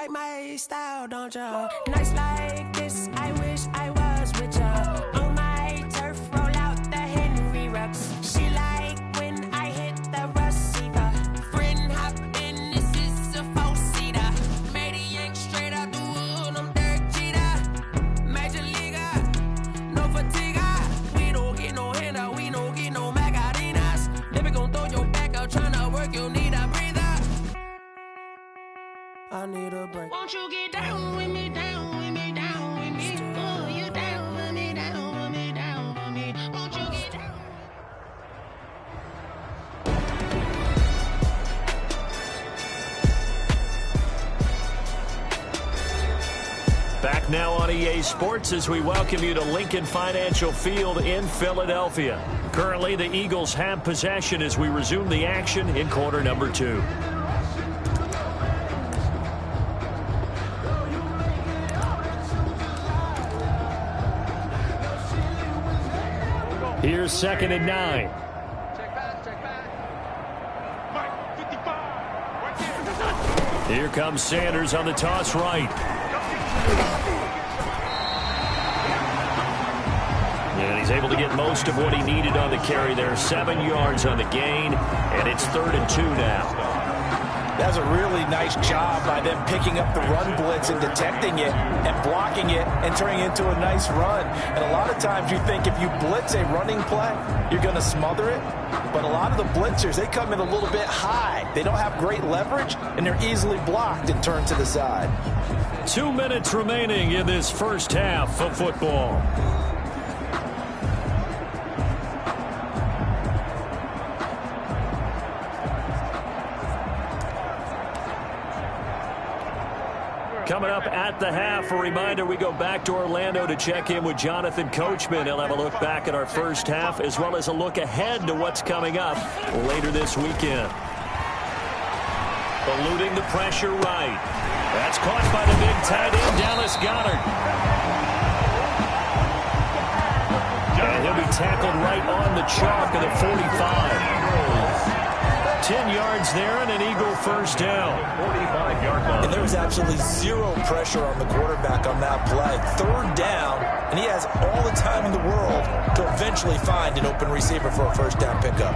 like my style, don't ya? Nights like this, I wish I was with ya. On my turf, roll out the Henry rocks. She like when I hit the receiver. Friend hop in, this is a four-seater. Made a yank straight out the wood, I'm Derek Jeter. Major leaguer, no fatigue. We don't get no handout, we don't get no Macarinas. Never gon' throw your back out, tryna work, you need a breather. I need a break. Won't you get down with me, down with me, down with me? Oh, you down with me, down with me, down with me. Won't you get down? Back now on EA Sports as we welcome you to Lincoln Financial Field in Philadelphia. Currently, the Eagles have possession as we resume the action in quarter number 2. Here's 2nd and 9. Here comes Sanders on the toss right. And he's able to get most of what he needed on the carry there. 7 yards on the gain, and it's 3rd and 2 now. That's a really nice job by them picking up the run blitz and detecting it and blocking it and turning it into a nice run. And a lot of times you think if you blitz a running play, you're going to smother it. But a lot of the blitzers, they come in a little bit high. They don't have great leverage, and they're easily blocked and turned to the side. 2 minutes remaining in this first half of football. Coming up at the half, a reminder, we go back to Orlando to check in with Jonathan Coachman. He'll have a look back at our first half as well as a look ahead to what's coming up later this weekend. Eluding the pressure right. That's caught by the big tight end, Dallas Goedert. And he'll be tackled right on the chalk of the 45. 10 yards there and an Eagle first down. 45-yard line. And there was absolutely zero pressure on the quarterback on that play. 3rd down, and he has all the time in the world to eventually find an open receiver for a first down pickup.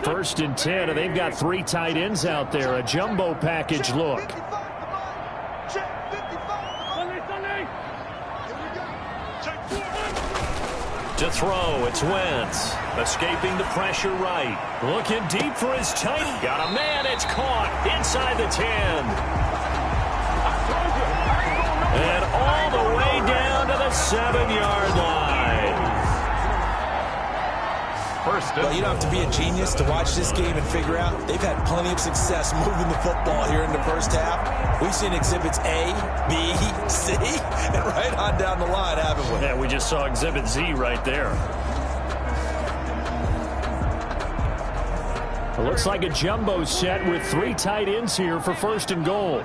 First and 10, and they've got 3 tight ends out there. A jumbo package look. To throw, it's Wentz. Escaping the pressure right. Looking deep for his tight. Got a man, it's caught inside the 10. And all the way down to the 7-yard line. Well, you don't have to be a genius to watch this game and figure out they've had plenty of success moving the football here in the first half. We've seen exhibits A, B, C, and right on down the line, haven't we? Yeah, we just saw exhibit Z right there. It looks like a jumbo set with 3 tight ends here for 1st and goal.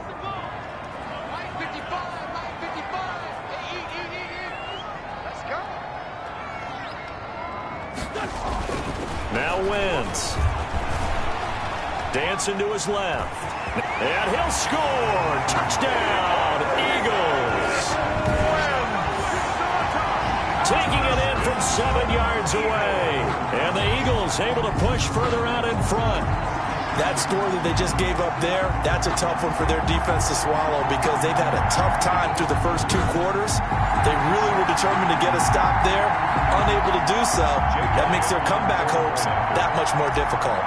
Now Wentz. Dancing to his left. And he'll score. Touchdown, Eagles. Taking it in from 7 yards away. And the Eagles able to push further out in front. That score that they just gave up there, that's a tough one for their defense to swallow because they've had a tough time through the first 2 quarters. They really were determined to get a stop there, unable to do so. That makes their comeback hopes that much more difficult.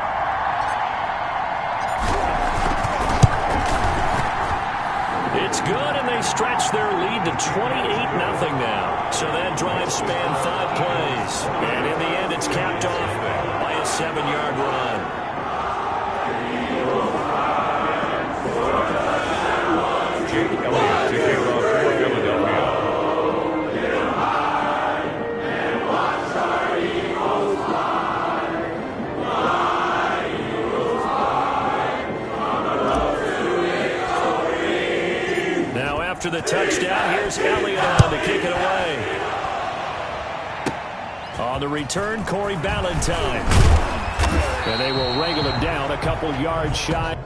It's good, and they stretch their lead to 28-0 now. So that drive spanned 5 plays. And in the end, it's capped off by a 7-yard run. after the touchdown. Here's Elliott on to kick it away. On the return, Corey Ballantyne. And they will wrangle him down a couple yards shy.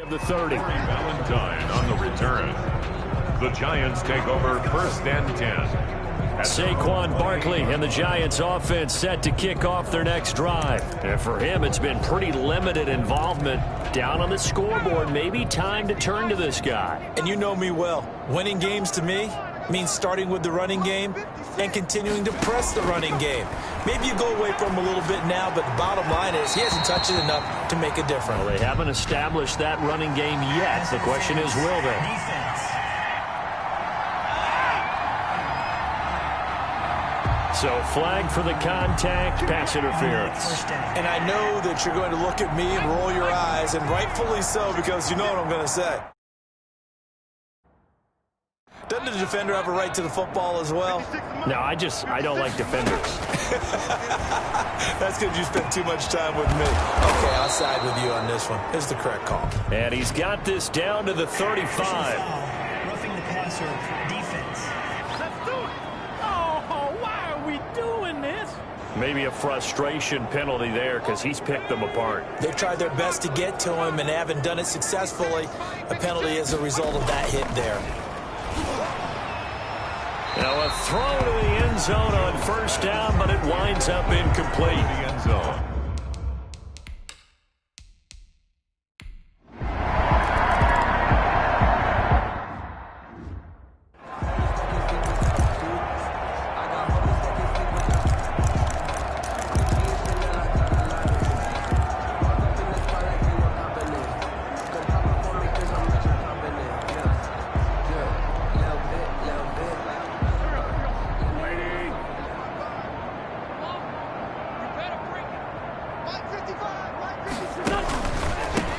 Of the 30. Valentine on the return. The Giants take over 1st and 10. Saquon Barkley and the Giants offense set to kick off their next drive. And for him, it's been pretty limited involvement. Down on the scoreboard, maybe time to turn to this guy. And you know me well. Winning games to me means starting with the running game and continuing to press the running game. Maybe you go away from him a little bit now, but the bottom line is he hasn't touched it enough to make a difference. Well, they haven't established that running game yet. The question is, will they? So flag for the contact, pass interference. And I know that you're going to look at me and roll your eyes, and rightfully so, because you know what I'm going to say. Doesn't the defender have a right to the football as well? No, I don't like defenders. That's because you spent too much time with me. Okay, I'll side with you on this one. It's the correct call. And he's got this down to the 35. Roughing the passer defense. Let's do it. Oh, why are we doing this? Maybe a frustration penalty there because he's picked them apart. They've tried their best to get to him and haven't done it successfully. A penalty as a result of that hit there. Now a throw to the end zone on 1st down, but it winds up incomplete. The end zone.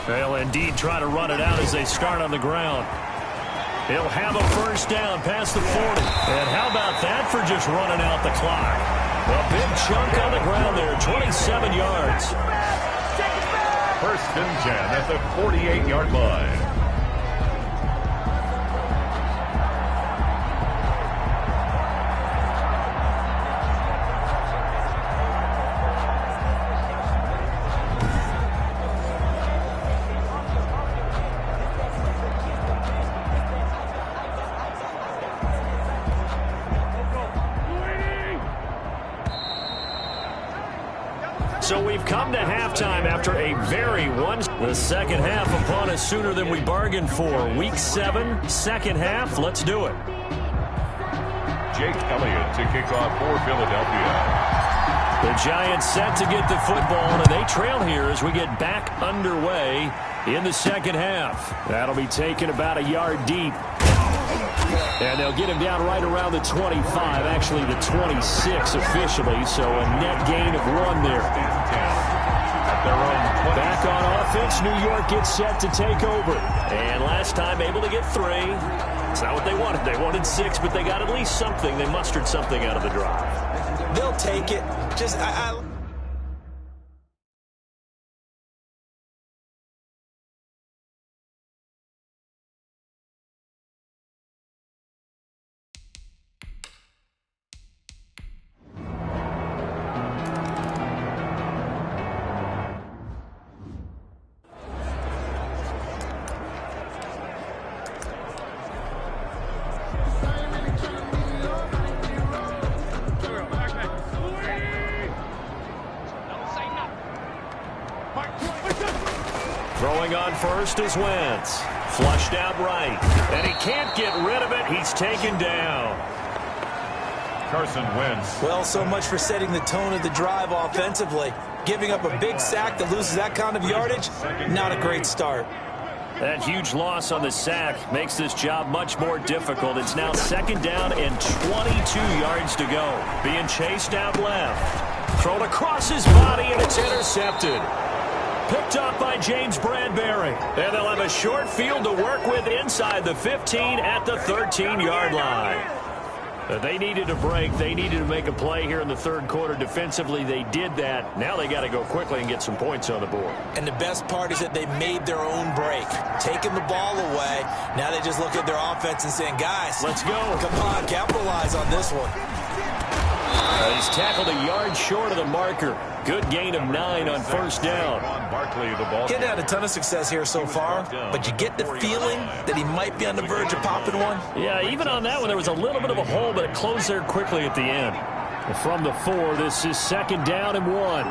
They'll indeed try to run it out as they start on the ground. He'll have a 1st down past the 40. And how about that for just running out the clock? A big chunk on the ground there, 27 yards. 1st and 10 at the 48-yard line. So we've come to halftime after a very the second half upon us sooner than we bargained for. Week 7, second half. Let's do it. Jake Elliott to kick off for Philadelphia. The Giants set to get the football, and they trail here as we get back underway in the second half. That'll be taken about a yard deep. And they'll get him down right around the 25, actually the 26 officially, so a net gain of 1 there. Back on offense, New York gets set to take over. And last time able to get 3. It's not what they wanted. They wanted 6, but they got at least something. They mustered something out of the drive. They'll take it. Throwing on first is Wentz. Flushed out right. And he can't get rid of it. He's taken down. Carson Wentz. Well, so much for setting the tone of the drive offensively. Giving up a big sack that loses that kind of yardage, not a great start. That huge loss on the sack makes this job much more difficult. It's now 2nd down and 22 yards to go. Being chased out left. Thrown across his body, and it's intercepted. Picked up by James Bradbury. And they'll have a short field to work with inside the 15 at the 13-yard line. They needed a break. They needed to make a play here in the 3rd quarter. Defensively, they did that. Now they got to go quickly and get some points on the board. And the best part is that they made their own break. Taking the ball away. Now they just look at their offense and saying, guys, let's go. Come on, capitalize on this one. He's tackled a yard short of the marker. Good gain of 9 on first down. He's had a ton of success here so far, but you get the feeling that he might be on the verge of popping one. Yeah, even on that one, there was a little bit of a hole, but it closed there quickly at the end. From the 4, this is 2nd down and 1.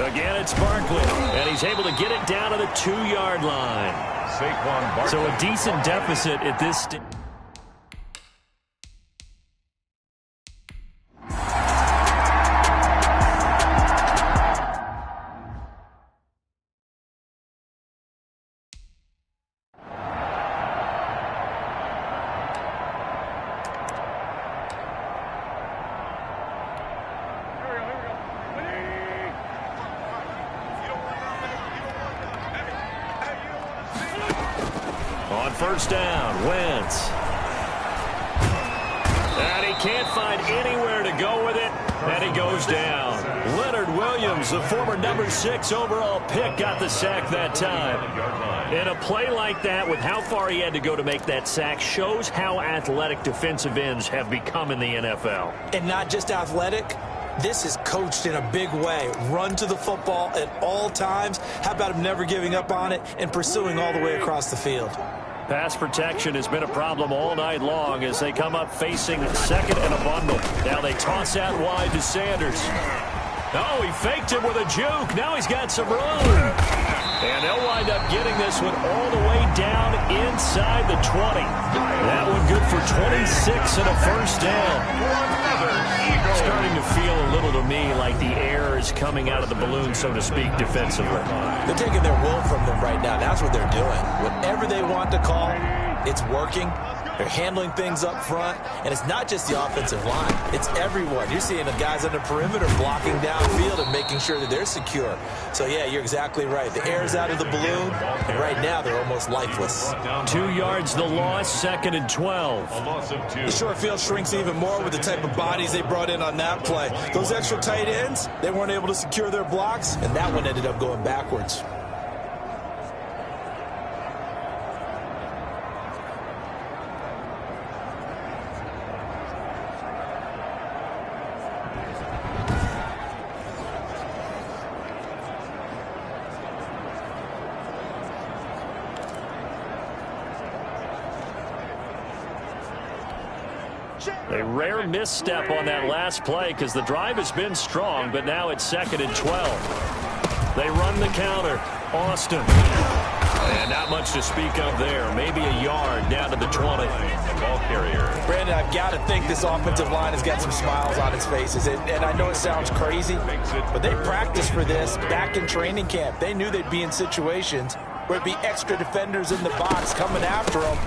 Again, it's Barkley, and he's able to get it down to the 2-yard line. So a decent deficit at this stage. On first down, Wentz. And he can't find anywhere to go with it, and he goes down. Leonard Williams, the former number 6 overall pick, got the sack that time. In a play like that, with how far he had to go to make that sack, shows how athletic defensive ends have become in the NFL. And not just athletic. This is coached in a big way. Run to the football at all times. How about him never giving up on it and pursuing all the way across the field? Pass protection has been a problem all night long as they come up facing 2nd and a bundle. Now they toss out wide to Sanders. Oh, he faked him with a juke. Now he's got some room. And they'll wind up getting this one all the way down inside the 20. That one good for 26 and a first down. Starting to feel a little to me like the air is coming out of the balloon, so to speak, defensively. They're taking their will from them right now. That's what they're doing. Whatever they want to call, it's working. They're handling things up front, and it's not just the offensive line. It's everyone. You're seeing the guys on the perimeter blocking downfield and making sure that they're secure. So, yeah, you're exactly right. The air's out of the balloon, and right now they're almost lifeless. 2 yards the loss, 2nd and 12. The short field shrinks even more with the type of bodies they brought in on that play. Those extra tight ends, they weren't able to secure their blocks, and that one ended up going backwards. A rare misstep on that last play because the drive has been strong, but now it's 2nd and 12. They run the counter. Austin. And not much to speak of there. Maybe a yard down to the 20. The ball carrier. Brandon, I've got to think this offensive line has got some smiles on its faces. And I know it sounds crazy, but they practiced for this back in training camp. They knew they'd be in situations where it'd be extra defenders in the box coming after them,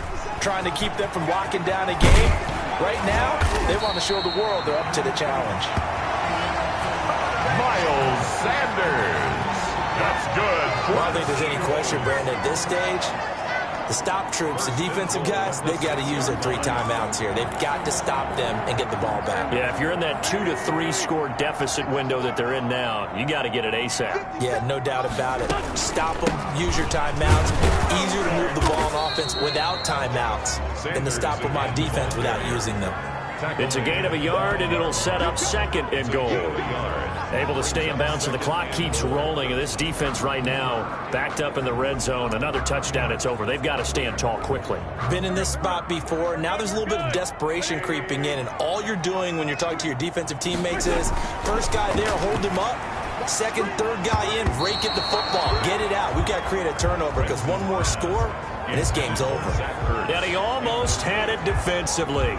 trying to keep them from locking down a game. Right now, they want to show the world they're up to the challenge. Miles Sanders. That's good. Well, I don't think there's any question, Brandon, at this stage, the stop troops, the defensive guys, they got to use their 3 timeouts here. They've got to stop them and get the ball back. Yeah, if you're in that 2 to 3 score deficit window that they're in now, you got to get it ASAP. Yeah, no doubt about it. Stop them, use your timeouts. Easier to move the ball on offense without timeouts than to stop them on defense without using them. It's a gain of a yard, and it'll set up 2nd and goal. Able to stay in bounds, and the clock keeps rolling. And this defense right now backed up in the red zone. Another touchdown, it's over. They've got to stand tall quickly. Been in this spot before. Now there's a little bit of desperation creeping in, and all you're doing when you're talking to your defensive teammates is first guy there, hold him up. Second, third guy in, rake at the football. Get it out. We've got to create a turnover because one more score, and this game's over. And he almost had it defensively.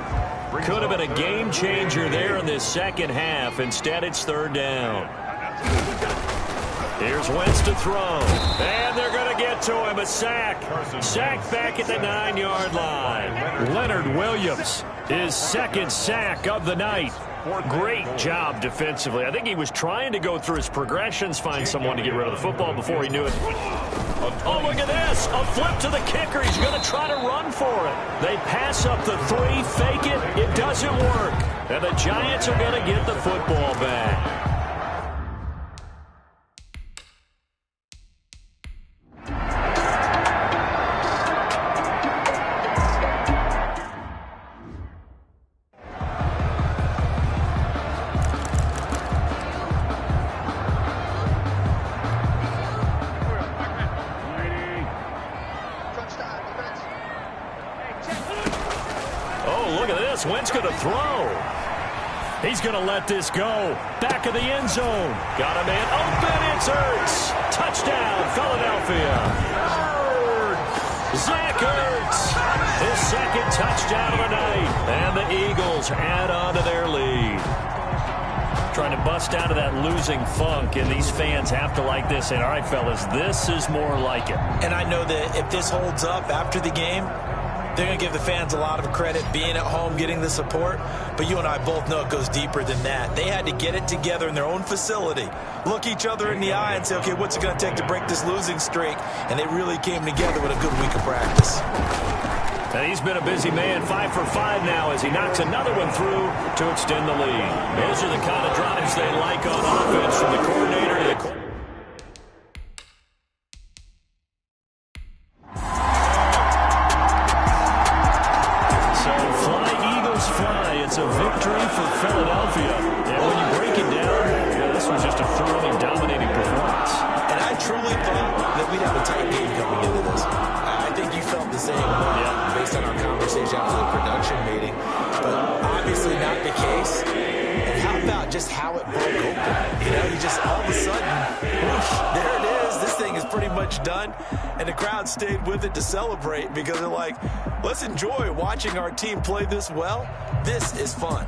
Could have been a game changer there in this second half. Instead, it's 3rd down. Here's Wentz to throw. And they're going to get to him. A sack. Sack back at the 9-yard line. Leonard Williams, his 2nd sack of the night. Great job defensively. I think he was trying to go through his progressions, find someone to get rid of the football before he knew it. Oh, look at this. A flip to the kicker. He's going to try to run for it. They pass up the 3, fake it. It doesn't work. And the Giants are going to get the football back. this. Wentz going to throw. He's going to let this go. Back of the end zone. Got a man open. It's Ertz. Touchdown, Philadelphia. Zach Ertz. His second touchdown of the night. And the Eagles add on to their lead. Trying to bust out of that losing funk, and these fans have to like this. And all right, fellas, this is more like it. And I know that if this holds up after the game, they're going to give the fans a lot of credit being at home, getting the support. But you and I both know it goes deeper than that. They had to get it together in their own facility, look each other in the eye and say, okay, what's it going to take to break this losing streak? And they really came together with a good week of practice. And he's been a busy man, 5 for 5 now as he knocks another one through to extend the lead. Those are the kind of drives they like on offense from the coordinator to the quarterback. It's a victory for Philadelphia. And when you break it down, this was just a thoroughly dominating performance. And I truly thought that we'd have a tight game coming into this. I think you felt the same based on our conversation after the production meeting. But obviously not the case. And how about just how it broke open? You know, you just all of a sudden, whoosh, there it is. This thing is pretty much done. And the crowd stayed with it to celebrate because they're like, let's enjoy watching our team play this well. This is fun.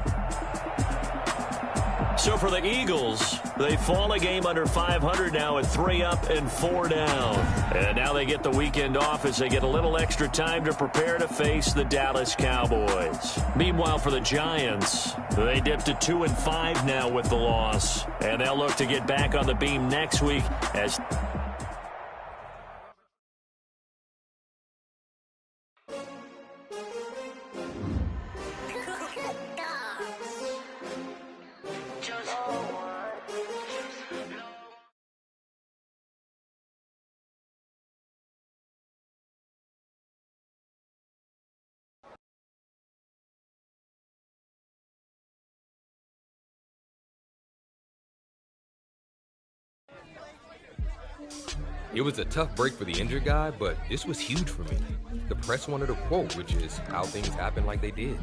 So for the Eagles, they fall a game under 500 now at 3 up and 4 down. And now they get the weekend off as they get a little extra time to prepare to face the Dallas Cowboys. Meanwhile, for the Giants, they dipped to 2 and 5 now with the loss. And they'll look to get back on the beam next week as... It was a tough break for the injured guy, but this was huge for me. The press wanted a quote, which is how things happen like they did.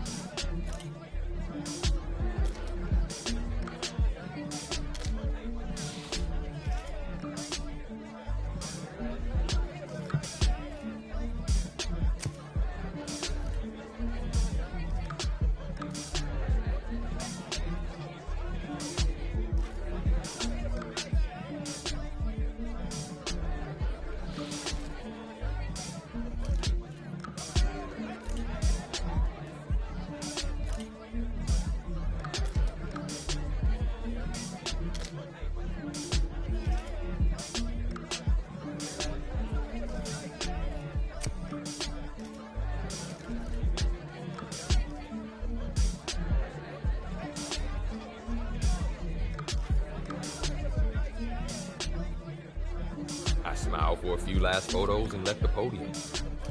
I smiled for a few last photos and left the podium.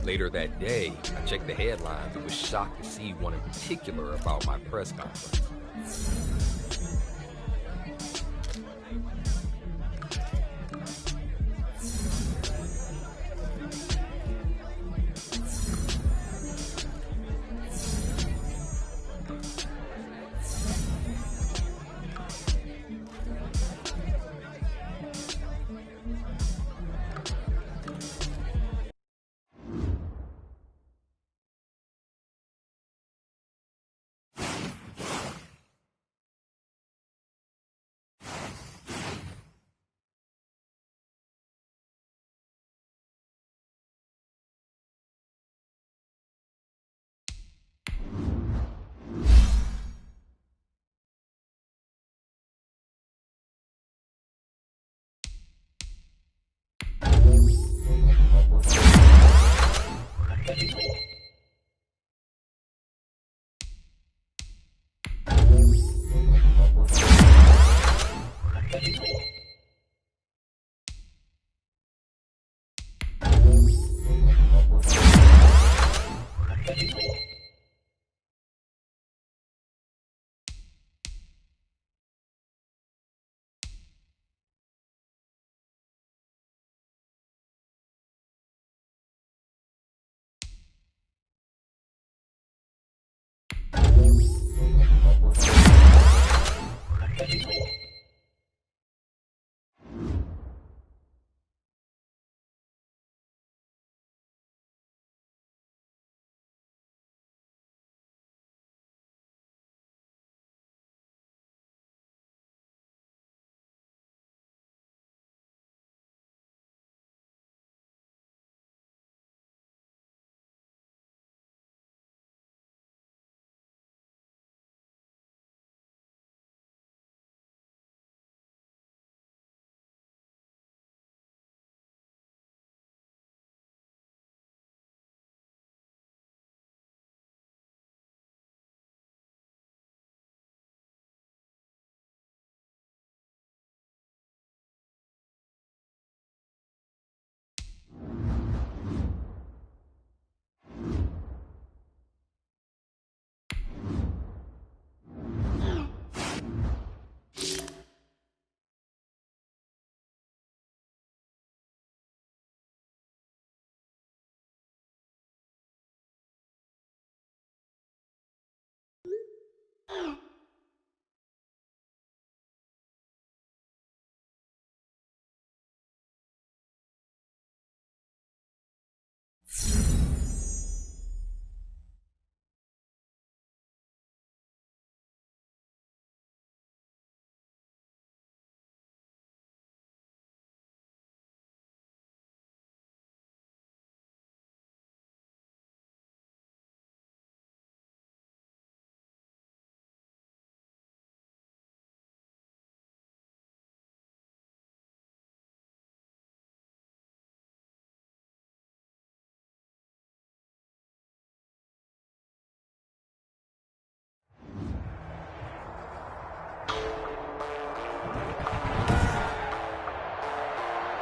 Later that day, I checked the headlines and was shocked to see one in particular about my press conference.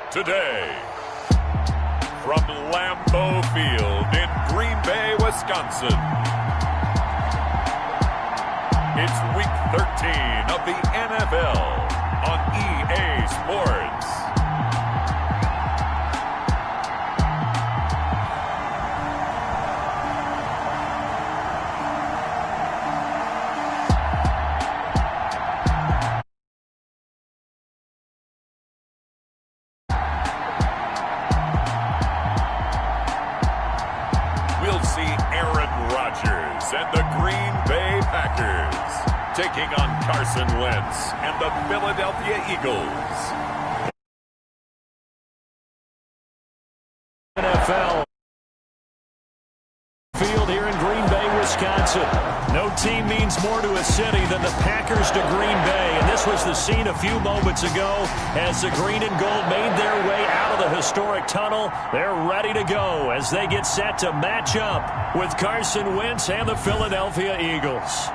Today, from Lambeau Field in Green Bay, Wisconsin, it's Week 13 of the NFL on EA Sports. And the Green Bay Packers taking on Carson Wentz and the Philadelphia Eagles. NFL field here in Green Bay, Wisconsin. No team means more to a city than the Packers to Green Bay, and this was the scene a few moments ago as the green and gold made their way out of the historic tunnel. They're ready to go as they get set to match up with Carson Wentz and the Philadelphia Eagles.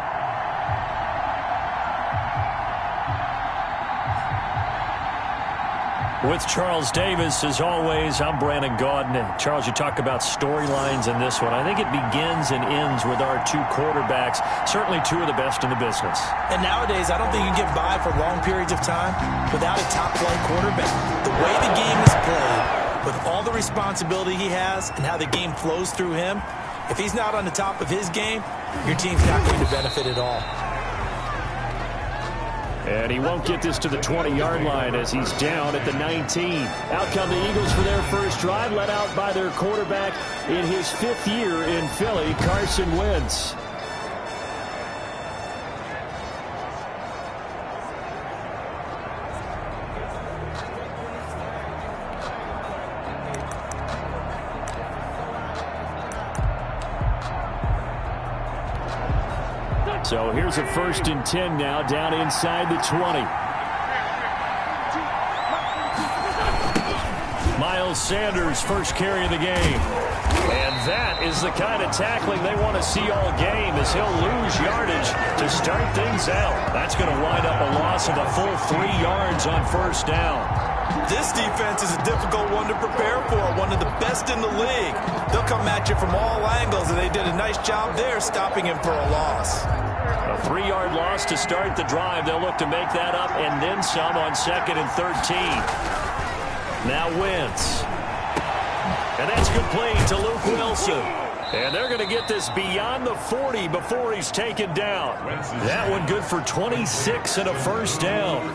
With Charles Davis, as always, I'm Brandon Gaudin. And Charles, you talk about storylines in this one. I think it begins and ends with our two quarterbacks, certainly two of the best in the business. And nowadays, I don't think you get by for long periods of time without a top-flight quarterback. The way the game is played, with all the responsibility he has and how the game flows through him, if he's not on the top of his game, your team's not going to benefit at all. And he won't get this to the 20-yard line as he's down at the 19. Out come the Eagles for their first drive, led out by their quarterback in his 5th year in Philly, Carson Wentz. So here's a 1st and 10 now, down inside the 20. Miles Sanders, first carry of the game. And that is the kind of tackling they want to see all game, as he'll lose yardage to start things out. That's going to wind up a loss of a full 3 yards on 1st down. This defense is a difficult one to prepare for, one of the best in the league. They'll come at you from all angles, and they did a nice job there stopping him for a loss. A 3-yard loss to start the drive. They'll look to make that up and then some on 2nd and 13. Now Wentz. And that's complete to Luke Wilson. And they're going to get this beyond the 40 before he's taken down. That one good for 26 and a 1st down.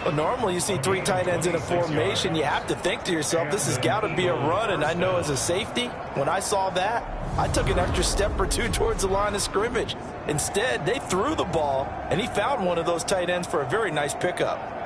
Well, normally you see 3 tight ends in a formation. You have to think to yourself, this has got to be a run. And I know as a safety, when I saw that, I took an extra step or two towards the line of scrimmage. Instead, they threw the ball, and he found one of those tight ends for a very nice pickup.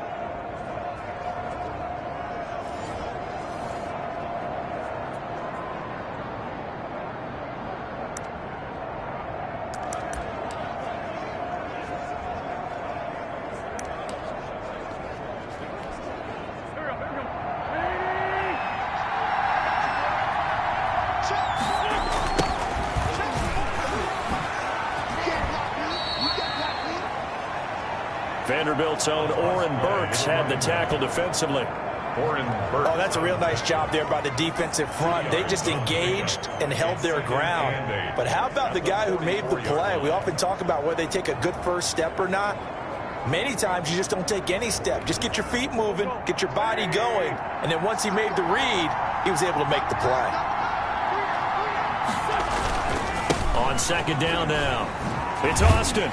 Vanderbilt's own Oren Burks had the tackle defensively. Oren Burks. Oh, that's a real nice job there by the defensive front. They just engaged and held their ground. But how about the guy who made the play? We often talk about whether they take a good first step or not. Many times you just don't take any step. Just get your feet moving, get your body going, and then once he made the read, he was able to make the play. On 2nd down now. It's Austin.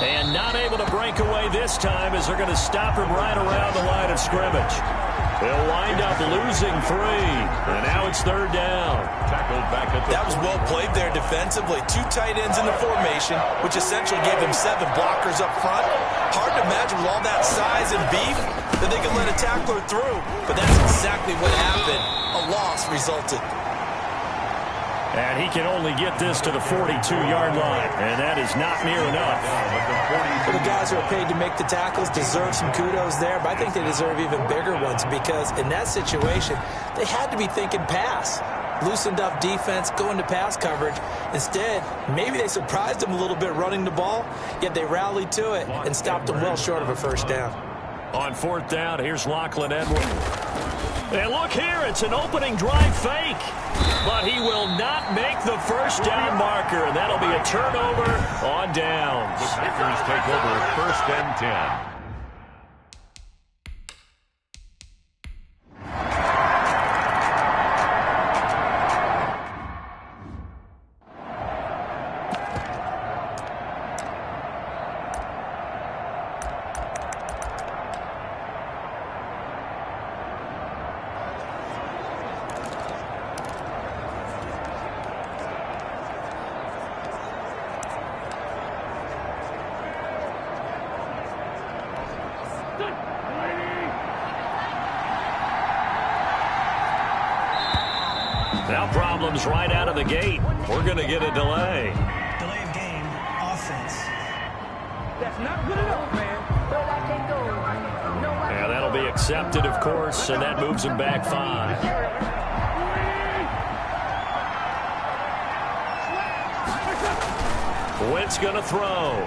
And not able to break away this time as they're going to stop him right around the line of scrimmage. They'll wind up losing 3. And now it's 3rd down. Tackled back at the... That was well played there defensively. 2 tight ends in the formation, which essentially gave them 7 blockers up front. Hard to imagine with all that size and beef that they could let a tackler through. But that's exactly what happened. A loss resulted. And he can only get this to the 42-yard line, and that is not near enough. Well, the guys who are paid to make the tackles deserve some kudos there, but I think they deserve even bigger ones because in that situation, they had to be thinking pass. Loosened up defense, going to pass coverage. Instead, maybe they surprised them a little bit running the ball, yet they rallied to it and stopped them well short of a first down. On 4th down, here's Lachlan Edwards. And look here, it's an opening drive fake. But he will not make the first down marker. And that'll be a turnover on downs. The Packers take over 1st and 10. Now problems right out of the gate. We're going to get a delay. Delay of game, offense. That's not good enough, man. Yeah, that'll be accepted, of course, and that moves him back 5. Wentz going to throw.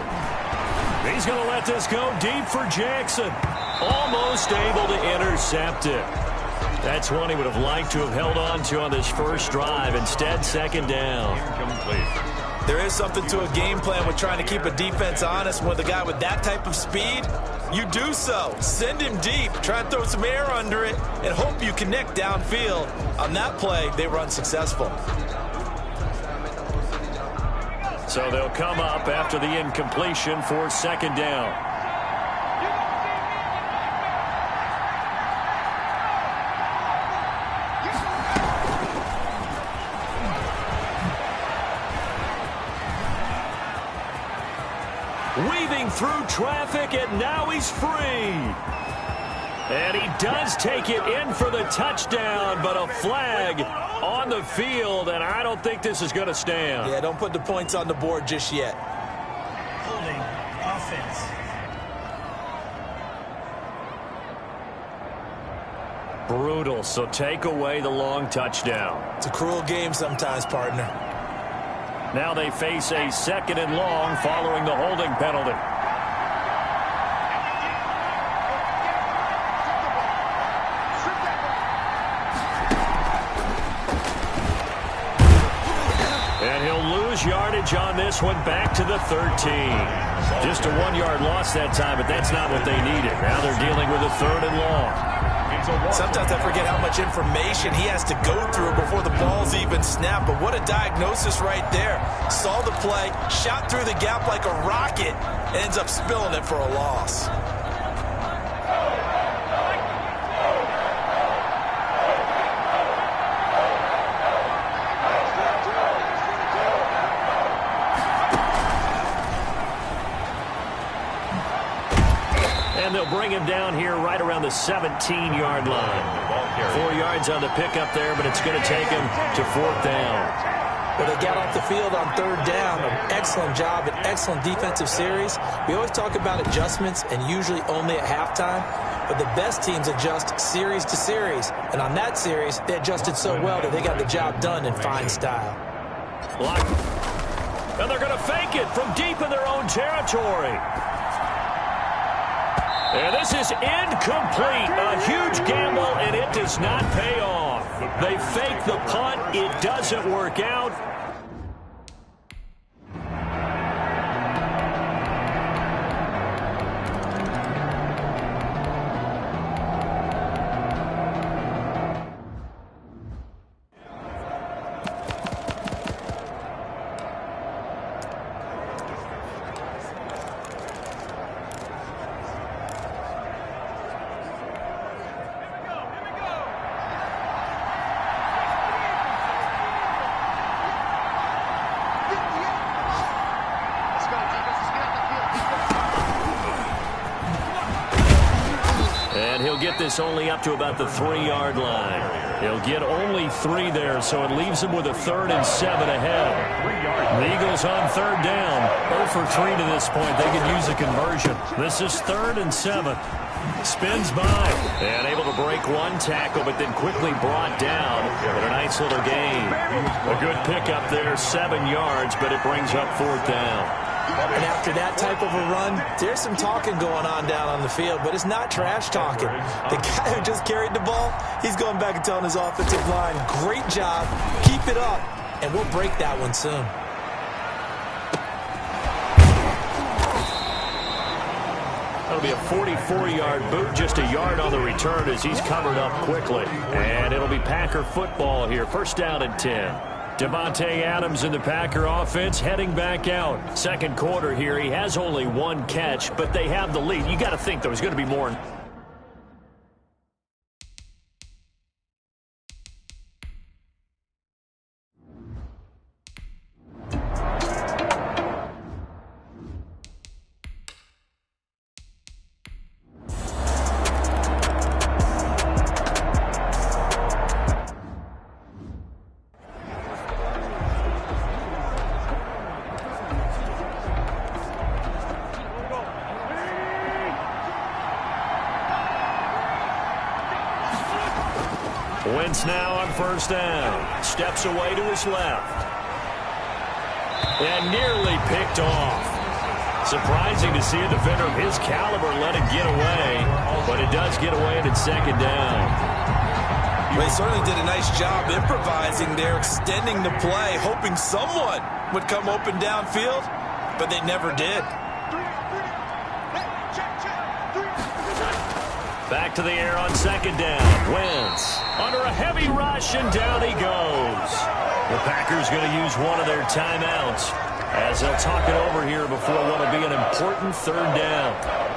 He's going to let this go deep for Jackson. Almost able to intercept it. That's one he would have liked to have held on to on this first drive. Instead, 2nd down. Incomplete. There is something to a game plan with trying to keep a defense honest. With a guy with that type of speed, you do so. Send him deep. Try and throw some air under it and hope you connect downfield. On that play, they were unsuccessful. So they'll come up after the incompletion for 2nd down. Weaving through traffic, and now he's free. And he does take it in for the touchdown, but a flag on the field, and I don't think this is going to stand. Yeah, don't put the points on the board just yet. Holding, offense. Brutal, so take away the long touchdown. It's a cruel game sometimes, partner. Now they face a 2nd and long following the holding penalty. And he'll lose yardage on this one, back to the 13. Just a 1-yard loss that time, but that's not what they needed. Now they're dealing with a 3rd and long. Sometimes I forget how much information he has to go through before the ball's even snapped. But what a diagnosis right there. Saw the play, shot through the gap like a rocket, and ends up spilling it for a loss. And they'll bring him down here right around the 17-yard line. 4 yards on the pickup there, but it's going to take him to 4th down. Well, they got off the field on 3rd down. An excellent job, an excellent defensive series. We always talk about adjustments and usually only at halftime. But the best teams adjust series to series. And on that series, they adjusted so well that they got the job done in fine style. And they're going to fake it from deep in their own territory. And this is incomplete. A huge gamble, and it does not pay off. They fake the punt. It doesn't work out. this only up to about the 3-yard line. He'll get only 3 there, so it leaves him with a 3rd and 7 ahead. The Eagles on 3rd down. 0 for 3 to this point. They could use a conversion. This is 3rd and 7. Spins by and able to break one tackle, but then quickly brought down in a nice little gain. A good pickup there, 7 yards, but it brings up 4th down. And after that type of a run, there's some talking going on down on the field, but it's not trash talking. The guy who just carried the ball, he's going back and telling his offensive line, great job, keep it up, and we'll break that one soon. That'll be a 44-yard boot, just a yard on the return as he's covered up quickly. And it'll be Packer football here, 1st down and 10. Devontae Adams in the Packer offense heading back out. Second quarter here, he has only 1 catch, but they have the lead. You got to think there's going to be more. Wentz now on 1st down. Steps away to his left. And nearly picked off. Surprising to see a defender of his caliber let it get away. But it does get away and it's 2nd down. Well, they certainly did a nice job improvising there, extending the play, hoping someone would come open downfield, but they never did. Back to the air on 2nd down. Wentz under a heavy rush, and down he goes. The Packers going to use one of their timeouts as they'll talk it over here before what will be an important 3rd down.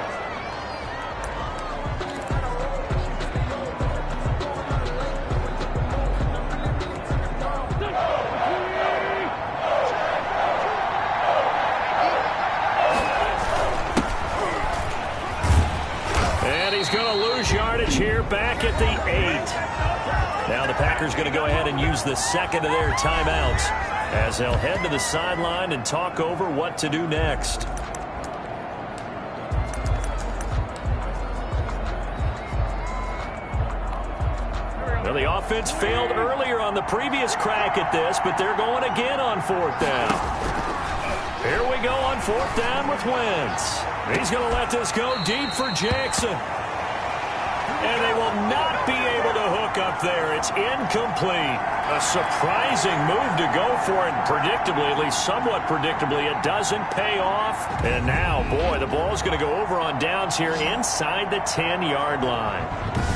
Here back at the 8. Now the Packers going to go ahead and use the 2nd of their timeouts as they'll head to the sideline and talk over what to do next. Well, the offense failed earlier on the previous crack at this, but they're going again on 4th down. Here we go on 4th down with Wentz. He's going to let this go deep for Jackson. And they will not be able to hook up there. It's incomplete. A surprising move to go for it. Predictably, at least somewhat predictably, it doesn't pay off. And now, boy, the ball's going to go over on downs here inside the 10-yard line.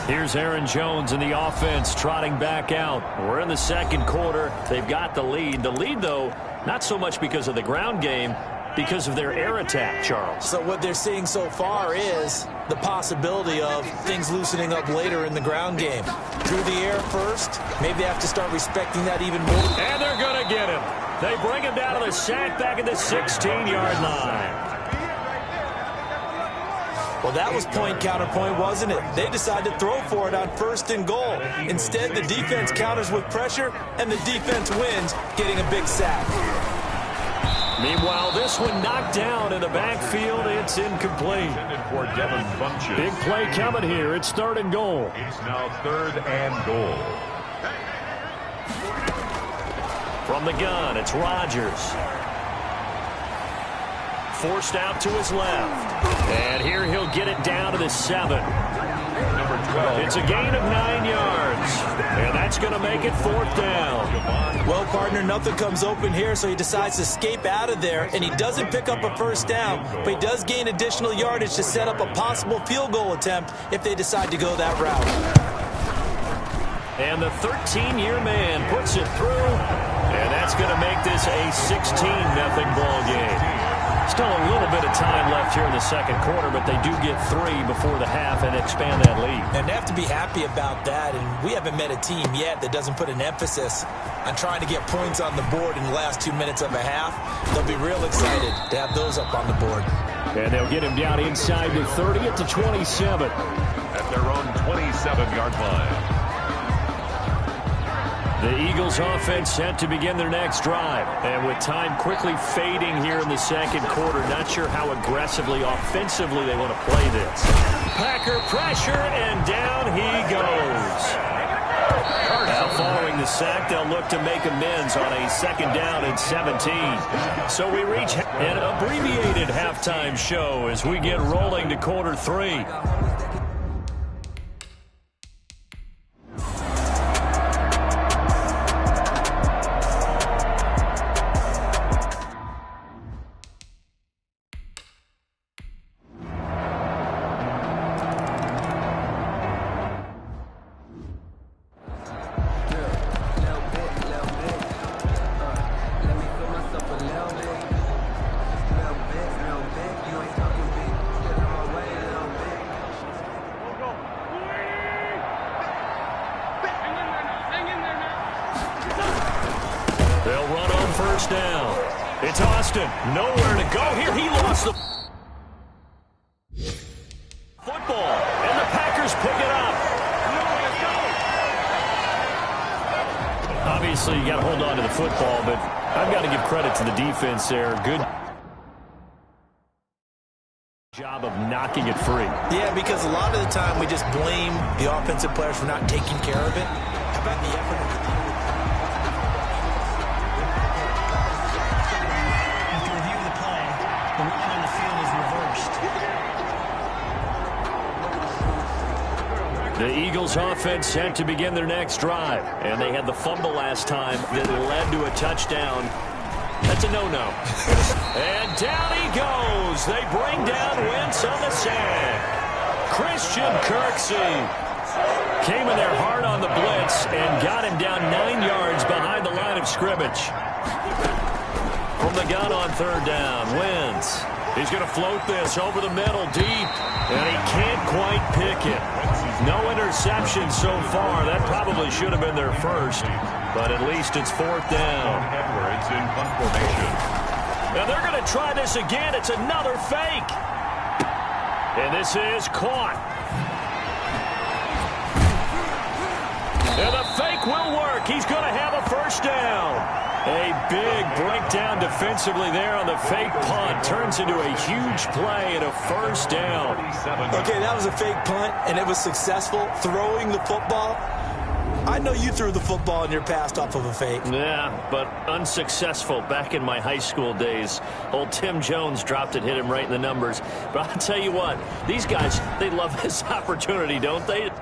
Here's Aaron Jones and the offense trotting back out. We're in the 2nd quarter. They've got the lead. The lead, though, not so much because of the ground game, because of their air attack, Charles. So what they're seeing so far is the possibility of things loosening up later in the ground game. Through the air first, maybe they have to start respecting that even more. And they're going to get him. They bring him down to the sack back at the 16-yard line. Well, that was point counterpoint, wasn't it? They decided to throw for it on 1st and goal. Instead, the defense counters with pressure, and the defense wins, getting a big sack. Meanwhile, this one knocked down in the backfield. It's incomplete. Big play coming here. It's 3rd and goal. It's now 3rd and goal. From the gun, it's Rodgers. Forced out to his left. And here he'll get it down to the 7. Number 12. It's a gain of 9 yards. And that's going to make it 4th down. Well, partner, nothing comes open here, so he decides to escape out of there, and he doesn't pick up a 1st down, but he does gain additional yardage to set up a possible field goal attempt if they decide to go that route. And the 13-year man puts it through, and that's going to make this a 16-0 ball game. Still a little bit of time left here in the 2nd quarter, but they do get 3 before the half and expand that lead. And they have to be happy about that, and we haven't met a team yet that doesn't put an emphasis on trying to get points on the board in the last 2 minutes of a half. They'll be real excited to have those up on the board. And they'll get him down inside the 30 at the 27. at their own 27-yard line. The Eagles offense set to begin their next drive. And with time quickly fading here in the second quarter, not sure how aggressively, offensively they want to play this. Packer pressure, and down he goes. Now following the sack, they'll look to make amends on a second down and 17. So we reach an abbreviated halftime show as we get rolling to quarter 3. Nowhere to go here. He lost the football, and the Packers pick it up. Obviously, you got to hold on to the football, but I've got to give credit to the defense there. Good job of knocking it free. Yeah, because a lot of the time we just blame the offensive players for not taking care of it. How about the effort of the team? The Eagles offense set to begin their next drive. And they had the fumble last time that led to a touchdown. That's a no-no. And down he goes. They bring down Wentz on the sack. Christian Kirksey came in there hard on the blitz and got him down 9 yards behind the line of scrimmage. From the gun on third down, Wentz. He's going to float this over the middle deep, and he can't quite pick it. No interception so far. That probably should have been their first, but at least it's fourth down. Edwards in punt formation. Now they're going to try this again. It's another fake. And this is caught. And the fake will work. He's going to have a first down. A big breakdown defensively there on the fake punt. Turns into a huge play and a first down. Okay, that was a fake punt, and it was successful. Throwing the football. I know you threw the football in your past off of a fake. Yeah, but unsuccessful back in my high school days. Old Tim Jones dropped it, hit him right in the numbers. But I'll tell you what, these guys, they love this opportunity, don't they?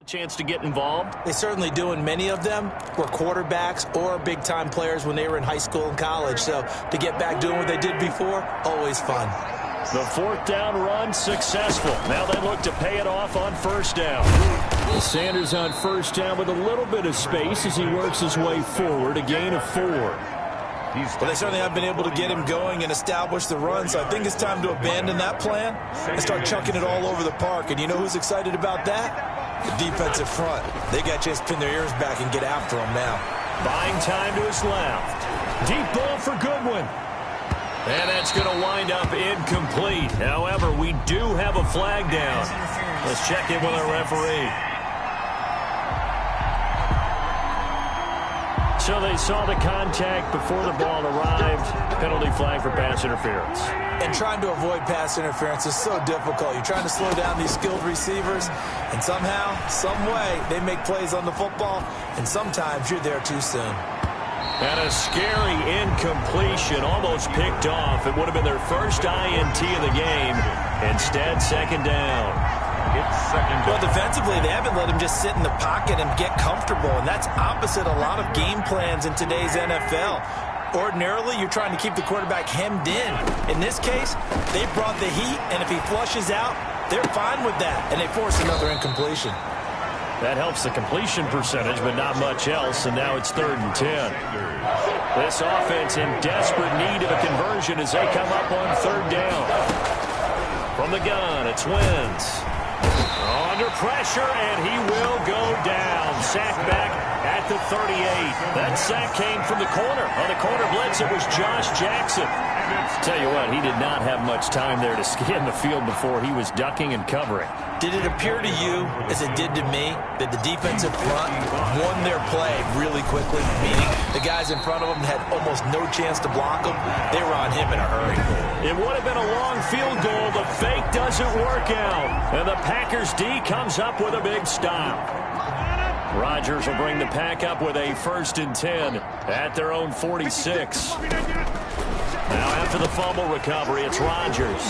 Chance to get involved. They certainly do, and many of them were quarterbacks or big-time players when they were in high school and college. So to get back doing what they did before, always fun. The fourth down run successful. Now they look to pay it off on first down. Sanders on first down with a little bit of space as he works his way forward, a gain of 4. Well, they certainly have been able to get him going and establish the run, so I think it's time to abandon that plan and start chucking it all over the park. And you know who's excited about that? The defensive front. They got to just pin their ears back and get after him now. Buying time to his left. Deep ball for Goodwin. And that's going to wind up incomplete. However, we do have a flag down. Let's check in with our referee. So they saw the contact before the ball arrived. Penalty flag for pass interference. And trying to avoid pass interference is so difficult. You're trying to slow down these skilled receivers, and somehow, some way, they make plays on the football, and sometimes you're there too soon. And a scary incompletion, almost picked off. It would have been their first INT of the game. Instead, second down. It's second down. Well, defensively, they haven't let him just sit in the pocket and get comfortable, and that's opposite a lot of game plans in today's NFL. Ordinarily, you're trying to keep the quarterback hemmed in. In this case, they brought the heat, and if he flushes out, they're fine with that, and they force another incompletion. That helps the completion percentage, but not much else, and now it's 3rd and 10. This offense in desperate need of a conversion as they come up on 3rd down. From the gun, it's Wentz. Under pressure, and he will go down. Sack back at the 38. That sack came from the corner. On the corner blitz, it was Josh Jackson. Tell you what, he did not have much time there to scan the field before he was ducking and covering. Did it appear to you, as it did to me, that the defensive front won their play really quickly? Meaning the guys in front of them had almost no chance to block him. They were on him in a hurry. It would have been a long field goal. The fake doesn't work out. And the Packers D comes up with a big stop. Rodgers will bring the Pack up with a 1st and 10 at their own 46. Now after the fumble recovery, it's Rodgers.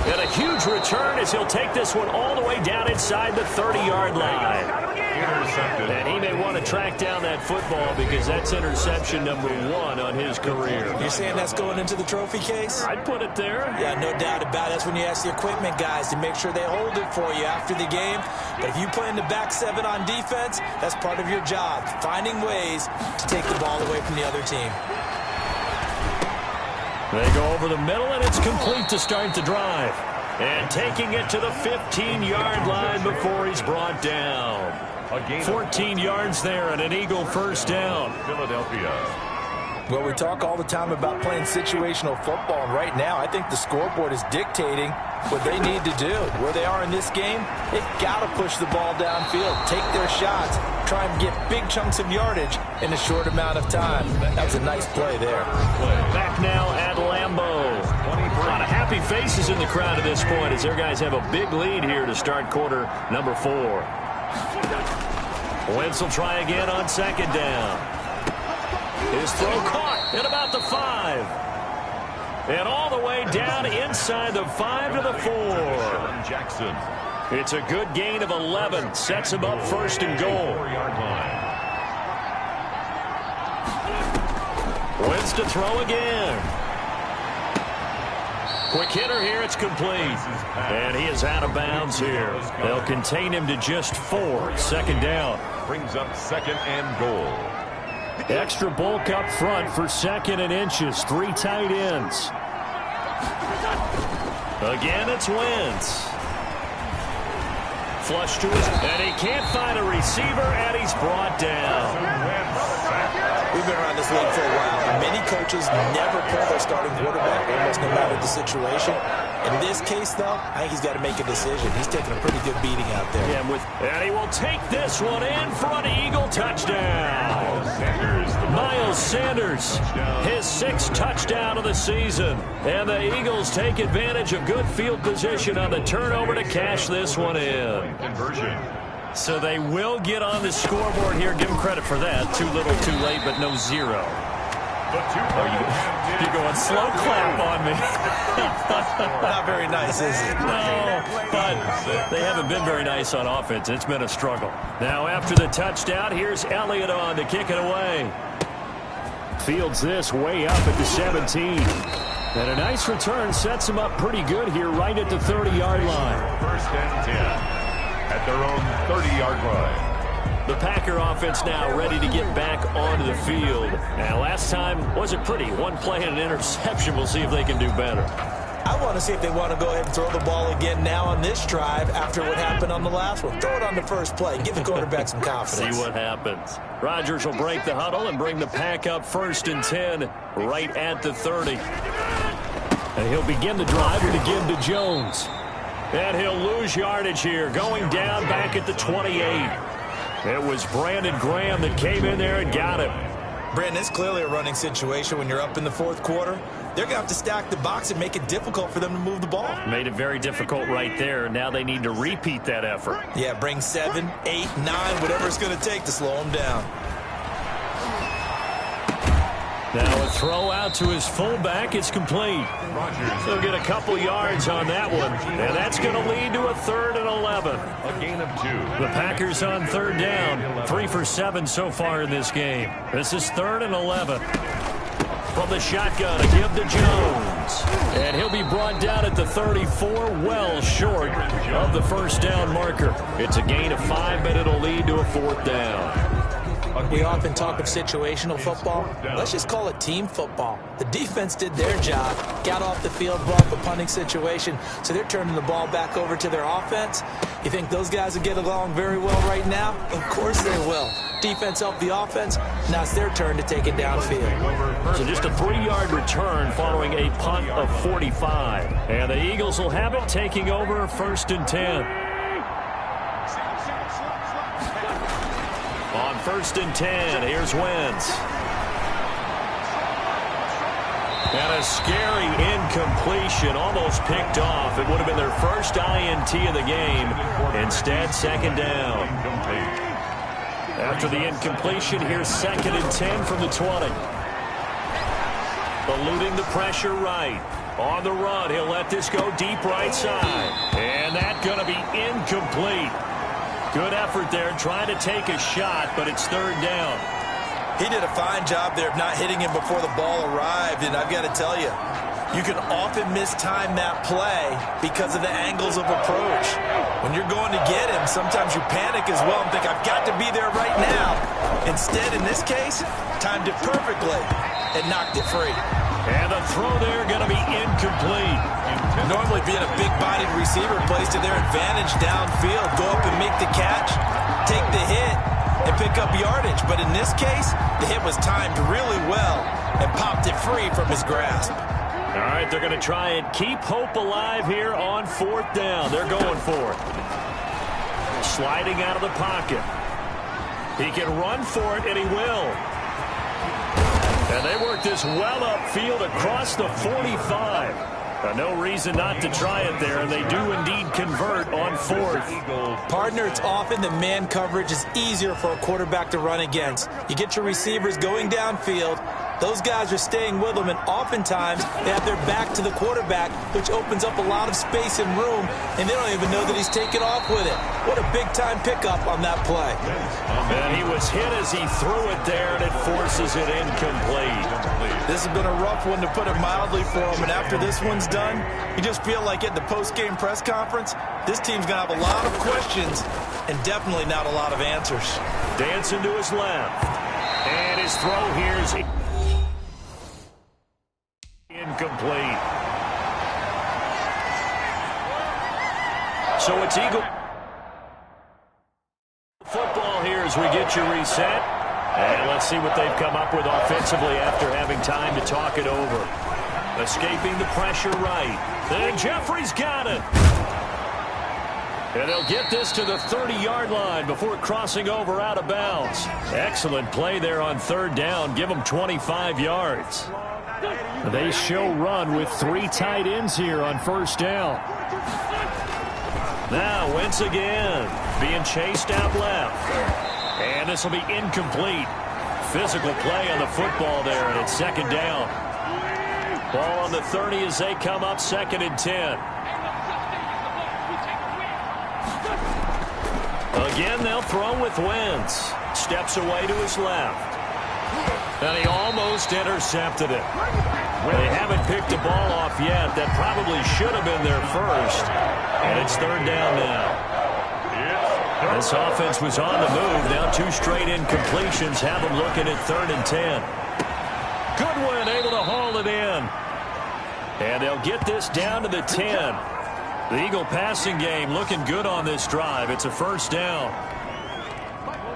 And a huge return as he'll take this one all the way down inside the 30-yard line. And he may want to track down that football because that's interception number 1 on his career. You're saying that's going into the trophy case? I'd put it there. Yeah, no doubt about it. That's when you ask the equipment guys to make sure they hold it for you after the game. But if you play in the back 7 on defense, that's part of your job, finding ways to take the ball away from the other team. They go over the middle, and it's complete to start the drive. And taking it to the 15-yard line before he's brought down. 14 yards there and an Eagle 1st down. Philadelphia. Well, we talk all the time about playing situational football, and right now I think the scoreboard is dictating what they need to do. Where they are in this game, they've got to push the ball downfield, take their shots, try and get big chunks of yardage in a short amount of time. That was a nice play there. Back now at Lambeau. A lot of happy faces in the crowd at this point as their guys have a big lead here to start quarter number 4. Wentz will try again on 2nd down. His throw caught at about the 5. And all the way down inside the 5 to the 4. Jackson. It's a good gain of 11. Sets him up 1st and goal. Wentz to throw again. Quick hitter here. It's complete. And he is out of bounds here. They'll contain him to just 4. 2nd down. Brings up 2nd and goal. Extra bulk up front for 2nd and inches. 3 tight ends. Again, it's Wentz. Flush to his, and he can't find a receiver, and he's brought down. We've been around this league for a while. Many coaches never pull their starting quarterback, almost no matter the situation. In this case, though, I think he's got to make a decision. He's taking a pretty good beating out there. Yeah, and he will take this one in for an Eagle touchdown. Miles Sanders, his 6th touchdown of the season. And the Eagles take advantage of good field position on the turnover to cash this one in. Conversion. So they will get on the scoreboard here. Give them credit for that. Too little, too late, but no 0. You're going slow clap on me. Not very nice, is it? No, but they haven't been very nice on offense. It's been a struggle. Now after the touchdown, here's Elliott on to kick it away. Fields this way up at the 17. And a nice return sets him up pretty good here right at the 30-yard line. 1st and 10 at their own 30-yard line. The Packer offense now ready to get back onto the field. Now, last time wasn't pretty. 1 play and an interception. We'll see if they can do better. I want to see if they want to go ahead and throw the ball again now on this drive after what happened on the last one. Throw it on the first play. Give the quarterback some confidence. See what happens. Rodgers will break the huddle and bring the Pack up 1st and 10 right at the 30. And he'll begin the drive with a give to Jones. And he'll lose yardage here, going down back at the 28. It was Brandon Graham that came in there and got him. Brandon, it's clearly a running situation when you're up in the 4th quarter. They're going to have to stack the box and make it difficult for them to move the ball. Made it very difficult right there. Now they need to repeat that effort. Yeah, bring 7, 8, 9, whatever it's going to take to slow them down. Now a throw out to his fullback. It's complete. He'll get a couple yards on that one. And that's going to lead to a 3rd and 11. A gain of 2. The Packers on 3rd down. 3 for 7 so far in this game. This is 3rd and 11. From the shotgun, a give to Jones. And he'll be brought down at the 34, well short of the first down marker. It's a gain of 5, but it'll lead to a 4th down. We often talk of situational football. Let's just call it team football. The defense did their job, got off the field, brought up a punting situation, so they're turning the ball back over to their offense. You think those guys will get along very well right now? Of course they will. Defense helped the offense. Now it's their turn to take it downfield. So just a 3-yard return following a punt of 45. And the Eagles will have it, taking over 1st and 10. On 1st and 10, here's Wentz. And a scary incompletion, almost picked off. It would have been their first INT of the game. Instead, 2nd down. After the incompletion, here's 2nd and 10 from the 20. Eluding the pressure right. On the run, he'll let this go deep right side. And that's going to be incomplete. Good effort there, trying to take a shot, but it's 3rd down. He did a fine job there of not hitting him before the ball arrived, and I've got to tell you, you can often mistime that play because of the angles of approach. When you're going to get him, sometimes you panic as well and think, I've got to be there right now. Instead, in this case, timed it perfectly and knocked it free. And the throw there going to be incomplete. Normally being a big-bodied receiver plays to their advantage downfield. Go up and make the catch, take the hit, and pick up yardage. But in this case, the hit was timed really well and popped it free from his grasp. All right, they're going to try and keep hope alive here on 4th down. They're going for it. Sliding out of the pocket. He can run for it, and he will. And they work this well upfield across the 45. No reason not to try it there, and they do indeed convert on 4th. Partner, it's often that man coverage is easier for a quarterback to run against. You get your receivers going downfield. Those guys are staying with them, and oftentimes they have their back to the quarterback, which opens up a lot of space and room, and they don't even know that he's taken off with it. What a big-time pickup on that play. And he was hit as he threw it there, and it forces it incomplete. This has been a rough one, to put it mildly, for him, and after this one's done, you just feel like at the post-game press conference, this team's going to have a lot of questions and definitely not a lot of answers. Dancing to his left. And his throw here is incomplete. So it's Eagle football here as we get you reset. And let's see what they've come up with offensively after having time to talk it over. Escaping the pressure right. Then Jeffrey's got it. And they'll get this to the 30-yard line before crossing over out of bounds. Excellent play there on 3rd down. Give them 25 yards. They show run with 3 tight ends here on 1st down. Now Wentz again, being chased out left. And this will be incomplete. Physical play on the football there, and it's 2nd down. Ball on the 30 as they come up 2nd and 10. Again, they'll throw with Wentz. Steps away to his left. And he almost intercepted it. They haven't picked the ball off yet. That probably should have been their first. And it's 3rd down now. This offense was on the move. Now 2 straight incompletions have them looking at 3rd and 10. Goodwin able to haul it in. And they'll get this down to the 10. The Eagle passing game looking good on this drive. It's a 1st down.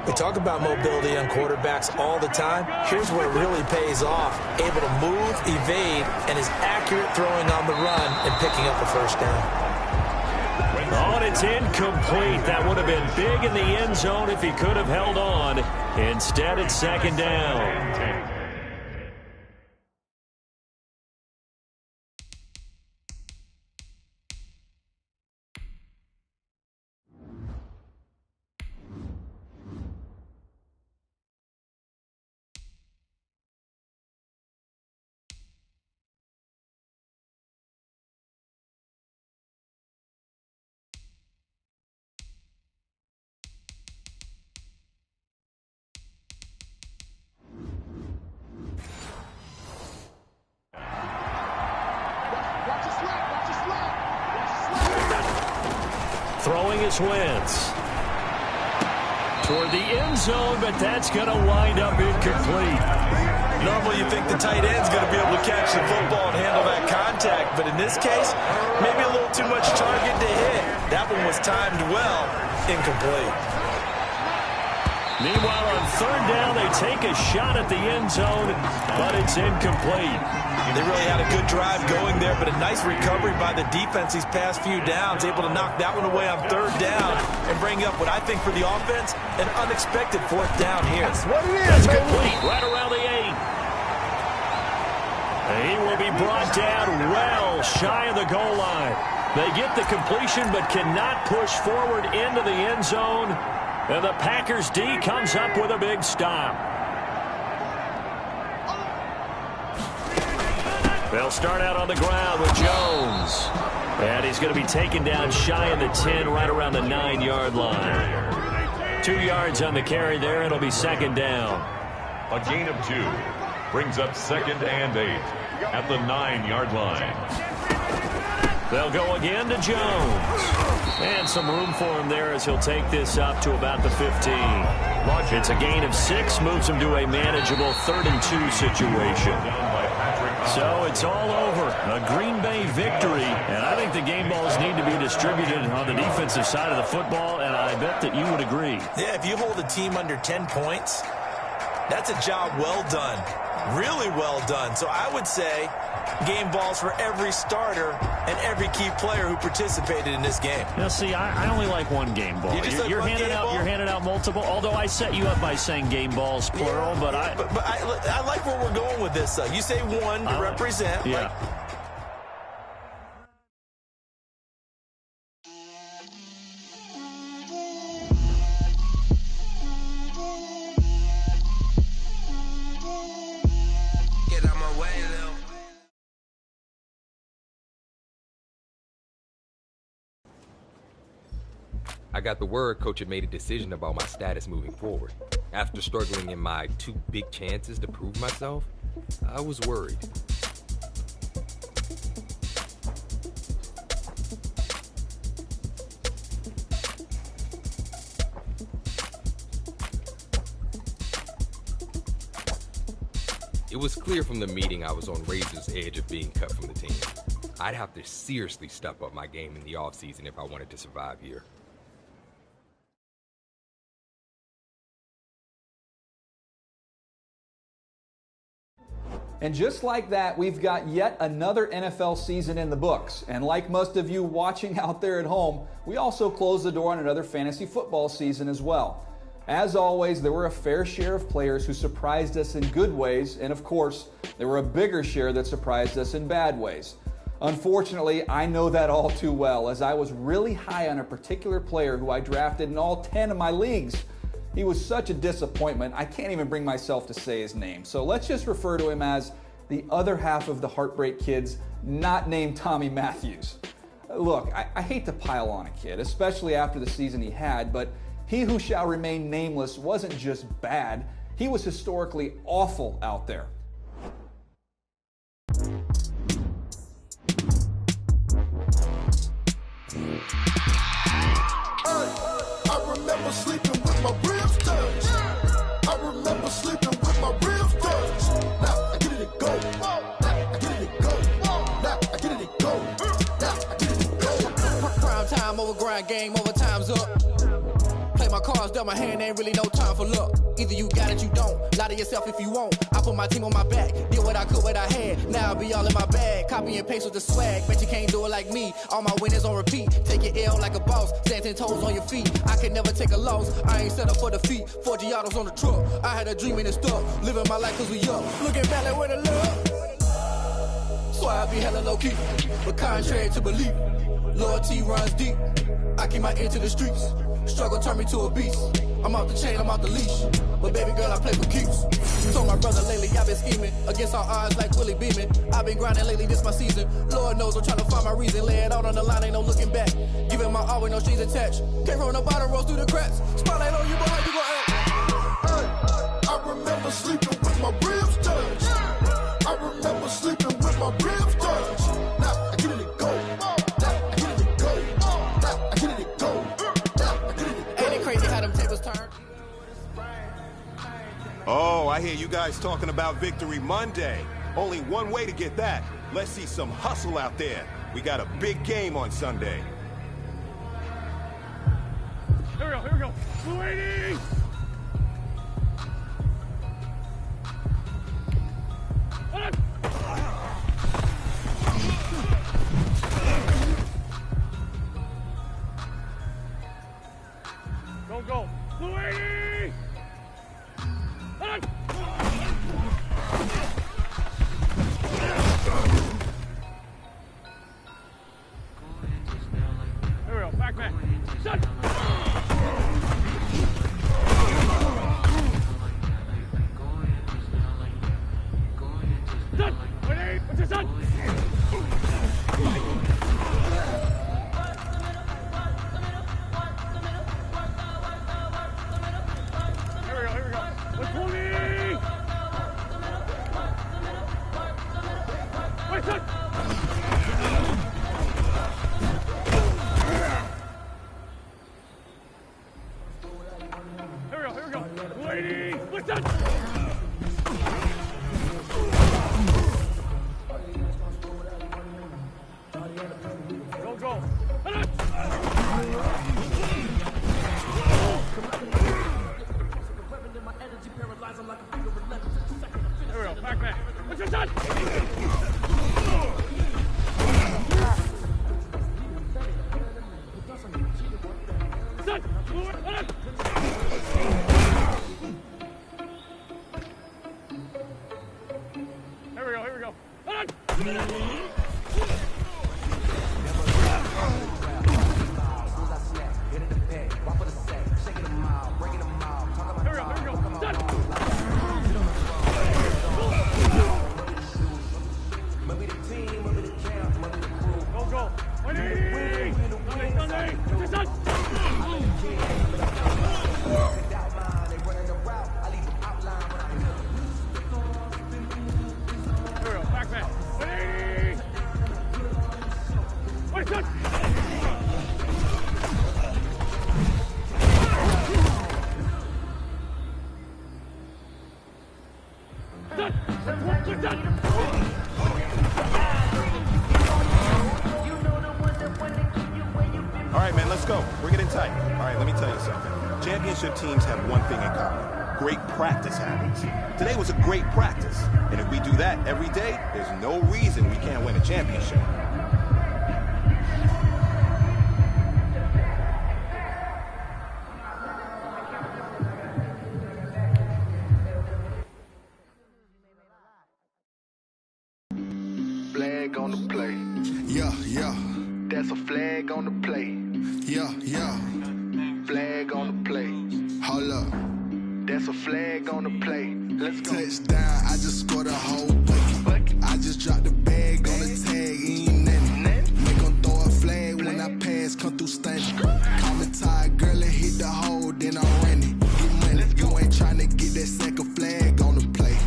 We talk about mobility on quarterbacks all the time. Here's where it really pays off. Able to move, evade, and is accurate throwing on the run and picking up a 1st down. Oh, and it's incomplete. That would have been big in the end zone if he could have held on. Instead, it's 2nd down. Throwing his Wentz. Toward the end zone, but that's going to wind up incomplete. Normally you think the tight end's going to be able to catch the football and handle that contact, but in this case, maybe a little too much target to hit. That one was timed well, incomplete. Meanwhile, on third down, they take a shot at the end zone, but it's incomplete. They really had a good drive going there, but a nice recovery by the defense these past few downs, able to knock that one away on third down and bring up what I think for the offense, an unexpected fourth down here. That's what it is, That's complete, right around the 8. He will be brought down well shy of the goal line. They get the completion but cannot push forward into the end zone. And the Packers D comes up with a big stop. They'll start out on the ground with Jones. And he's going to be taken down shy of the 10, right around the 9-yard line. 2 yards on the carry there. It'll be second down. A gain of 2 brings up 2nd and 8 at the 9-yard line. They'll go again to Jones. And some room for him there as he'll take this up to about the 15. It's a gain of 6, moves him to a manageable 3rd and 2 situation. So it's all over. A Green Bay victory. And I think the game balls need to be distributed on the defensive side of the football, and I bet that you would agree. Yeah, if you hold a team under 10 points, that's a job well done. Really well done. So I would say game balls for every starter and every key player who participated in this game. Now, see, I only like one game ball. You're handing out multiple, although I set you up by saying game balls, plural, but I like where we're going with this. You say one to represent. Yeah. I got the word coach had made a decision about my status moving forward. After struggling in my 2 big chances to prove myself, I was worried. It was clear from the meeting I was on razor's edge of being cut from the team. I'd have to seriously step up my game in the offseason if I wanted to survive here. And just like that, we've got yet another NFL season in the books. And like most of you watching out there at home, we also closed the door on another fantasy football season as well. As always, there were a fair share of players who surprised us in good ways, and of course, there were a bigger share that surprised us in bad ways. Unfortunately, I know that all too well, as I was really high on a particular player who I drafted in all 10 of my leagues. He was such a disappointment, I can't even bring myself to say his name. So let's just refer to him as the other half of the Heartbreak Kids, not named Tommy Matthews. Look, I hate to pile on a kid, especially after the season he had, but he who shall remain nameless wasn't just bad, he was historically awful out there. I remember sleeping with my ribs touched. I remember sleeping with my ribs touched. Now I get it go. Now I get it go. Now I get it go. Now I get it go. Prime time over grind game, overtime's up. Play my cards, dealt my hand, ain't really no time for luck. Either you got it, you don't. Lie to yourself if you won't. I put my team on my back, did what I could, what I had. Now I'll be all in my bag. Copy and paste with the swag. Bet you can't do it like me. All my winners on repeat. Take your L like a boss. Stand 10 toes on your feet. I can never take a loss. I ain't set up for defeat. 4 Giottos on the truck. I had a dream and it's stuck. Living my life cause we up. Looking back like where the love. So I be hella low key. But contrary to belief, loyalty runs deep. I keep my ear to the streets. Struggle turned me to a beast. I'm off the chain, I'm off the leash. But baby girl, I play for keeps. Told my brother lately, I've been scheming. Against all odds like Willie Beeman. I've been grinding lately, this my season. Lord knows I'm trying to find my reason. Lay it out on the line, ain't no looking back. Giving my all with no strings attached. Came from the bottom, rose through the cracks. Spotlight on you, boy, how you gon' act? I remember sleeping with my ribs touched. I remember sleeping with my ribs touched. Now I get it go. Now I get it go. Now I get it go. I hear you guys talking about Victory Monday. Only one way to get that. Let's see some hustle out there. We got a big game on Sunday. Here we go. Blue 80! Go. Blue 80! Here we go, back. Shut! Shut! What's your son? Here we go. What's 20? Wait, son! Here we go. Lady, what's that? Go. Here we go, back. What's your son? Son! Here we go. Go. 180! Sunday! What's your son? Here we go, back. 180! Wait, son! What's that? All right, man, let's go. Bring it in tight. All right, let me tell you something. Championship teams have one thing in common. Great practice habits. Today was a great practice. And if we do that every day, there's no reason we can't win a championship. Flag on the play. Yeah. That's a flag on the play. Yeah. Flag on the play. Hold up. That's a flag on the play. Let's go. Touchdown, I just scored a whole bucket. I just dropped the bag on the tag, ain't nothing. Make them throw a flag when I pass, come through stunning. Call me tired, girl, and hit the hole, then I'm running. Get money, you ain't tryna get that second flag on the play.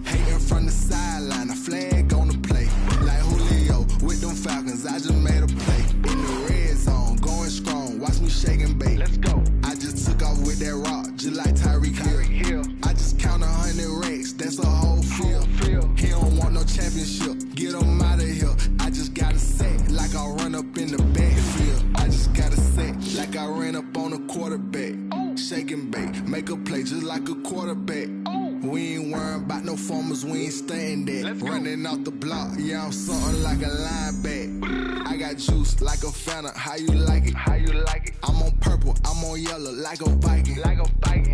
Hating from the sideline, a flag on the play. Like Julio with them Falcons, I just made a play. In the red zone, going strong, watch me shake and bake. Let's go. I just took off with that rock, just like Tyreek Hill. I just count 100 racks, that's a whole field. He don't want no championship, get him out of here. I just gotta say, like I run up in the backfield. I just gotta say, like I ran up on a quarterback. Shake and bake, make a play just like a quarterback. We ain't worrying about no formers, we ain't staying there. Running off the block, yeah, I'm something like a linebacker. I got juice like a Fanta, how you like it? I'm on purple, I'm on yellow like a Viking.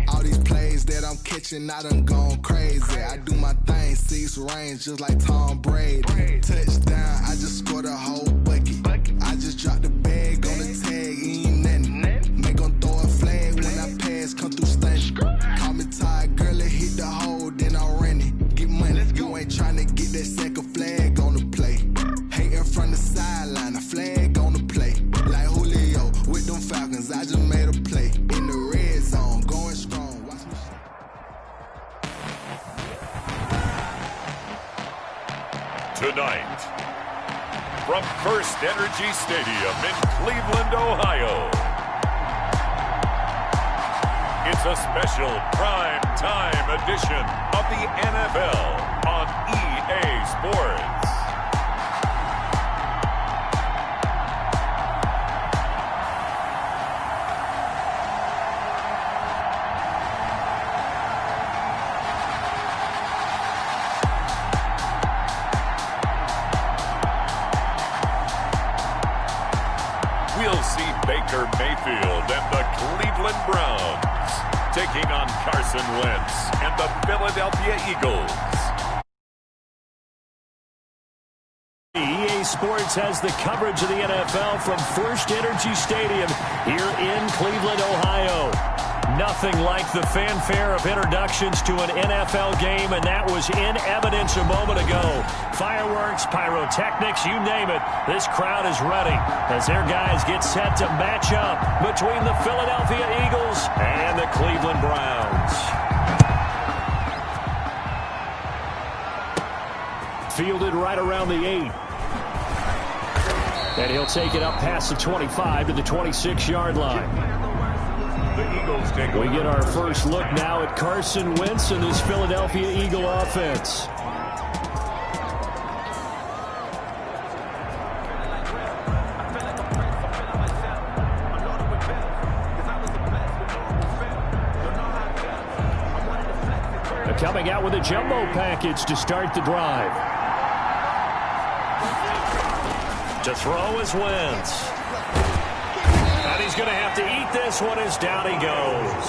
All these plays that I'm catching, I done gone crazy. I do my thing, 6 range just like Tom Brady. Touchdown, I just scored a whole bucket. I just dropped the bag on the tag, ain't nothing. Make them throw a flag when I pass, come through stunning. Call me tired, girl, and hit the hole, then I'm running. Get money, you ain't tryna get that second flag on the play. Hating from the sideline, a flag on the play. Like Julio with them Falcons, I just made a play. In the red zone, going strong, watch me shake. Tonight, from First Energy Stadium in Cleveland, Ohio, it's is a special prime time edition of the NFL on EA Sports. We'll see Baker Mayfield and the Cleveland Browns taking on Carson Wentz and the Philadelphia Eagles. EA Sports has the coverage of the NFL from First Energy Stadium here in Cleveland, Ohio. Nothing like the fanfare of introductions to an NFL game, and that was in evidence a moment ago. Fireworks, pyrotechnics, you name it. This crowd is ready as their guys get set to match up between the Philadelphia Eagles and the Cleveland Browns. Fielded right around the 8. And he'll take it up past the 25 to the 26-yard line. We get our first look now at Carson Wentz and this Philadelphia Eagle offense. Coming out with a jumbo package to start the drive. To throw is Wentz. And he's going to have to eat this one as down he goes.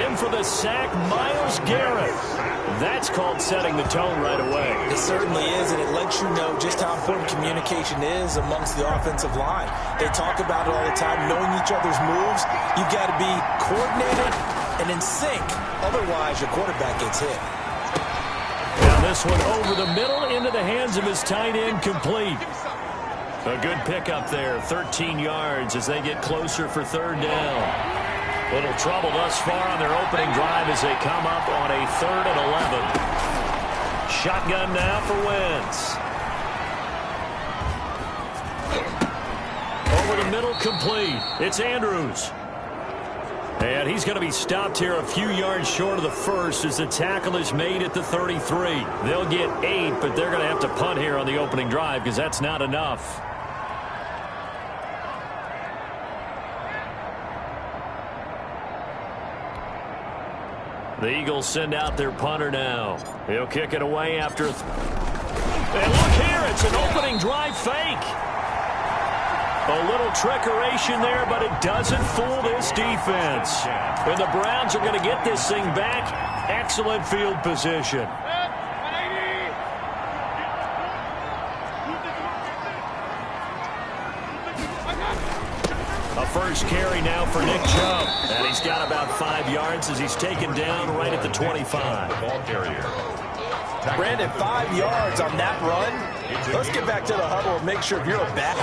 In for the sack, Myles Garrett. That's called setting the tone right away. It certainly is, and it lets you know just how important communication is amongst the offensive line. They talk about it all the time, knowing each other's moves. You've got to be coordinated and in sync. Otherwise, your quarterback gets hit. Now this one over the middle into the hands of his tight end, complete. A good pickup there, 13 yards as they get closer for third down. Little trouble thus far on their opening drive as they come up on a 3rd and 11. Shotgun now for Wentz. Over the middle, complete. It's Andrews. And he's going to be stopped here a few yards short of the first as the tackle is made at the 33. They'll get 8, but they're going to have to punt here on the opening drive because that's not enough. The Eagles send out their punter now. He'll kick it away after. And look here, it's an opening drive fake. A little trickeration there, but it doesn't fool this defense. And the Browns are going to get this thing back. Excellent field position. A first carry now for Nick Chubb. And he's got about 5 yards as he's taken down right at the 25. Brandon, 5 yards on that run. Let's get back to the huddle and make sure if you're a back,